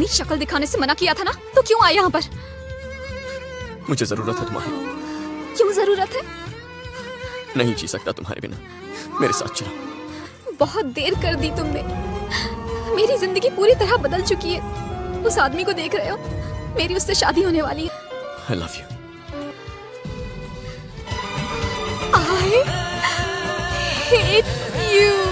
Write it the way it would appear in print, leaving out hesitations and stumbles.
अपनी शक्ल दिखाने से मना किया था ना, तो क्यों आए यहाँ पर? मुझे जरूरत है तुम्हारी। क्यों जरूरत है? नहीं जी सकता तुम्हारे बिना, मेरे साथ चलो। बहुत देर कर दी तुमने, मेरी जिंदगी पूरी तरह बदल चुकी है। उस आदमी को देख रहे हो, मेरी उससे शादी होने वाली है। I love you. I hate you.